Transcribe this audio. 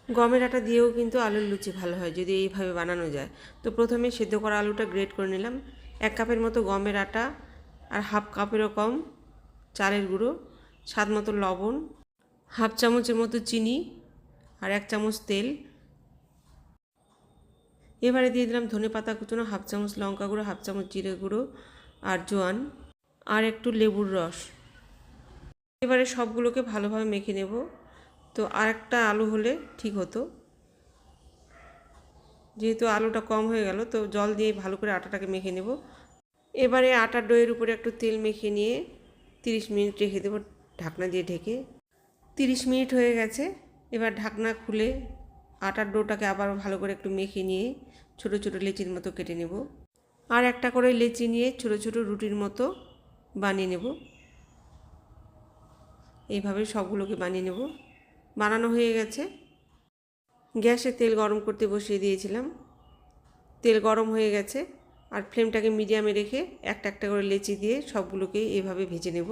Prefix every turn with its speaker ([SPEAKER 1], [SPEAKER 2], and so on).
[SPEAKER 1] গমের আটা দিয়েও কিন্তু আলুর লুচি ভালো হয় যদি এইভাবে বানানো যায়। তো প্রথমে সেদ্ধ করা আলুটা গ্রেট করে নিলাম। 1 কাপের মতো গমের আটা আর হাফ কাপেরও কম চালের গুঁড়ো, স্বাদ মতো লবণ, হাফ চামচের মতো চিনি আর 1 চামচ তেল। এবারে দিয়ে দিলাম ধনে পাতা কুচনো, হাফ চামচ লঙ্কা গুঁড়ো, হাফ চামচ জিরে গুঁড়ো আর জোয়ান আর একটু লেবুর রস। এবারে সবগুলোকে ভালোভাবে মেখে নেব। তো আর একটা আলু হলে ঠিক হতো, যেহেতু আলুটা কম হয়ে গেল তো জল দিয়ে ভালো করে আটাটাকে মেখে নেব। এবারে আটার ডোয়ের উপরে একটু তেল মেখে নিয়ে 30 মিনিট রেখে দেবো ঢাকনা দিয়ে ঢেকে। 30 মিনিট হয়ে গেছে। এবার ঢাকনা খুলে আটার ডোটাকে আবার ভালো করে একটু মেখে নিয়ে ছোটো ছোটো লেচির মতো কেটে নেব। আর একটা করে লেচি নিয়ে ছোটো ছোটো রুটির মতো বানিয়ে নেব। এইভাবে সবগুলোকে বানিয়ে নেব। বানানো হয়ে গেছে। গ্যাসে তেল গরম করতে বসিয়ে দিয়েছিলাম। তেল গরম হয়ে গেছে আর ফ্লেমটাকে মিডিয়ামে রেখে একটা একটা করে লেচি দিয়ে সবগুলোকে এভাবে ভেজে নেব।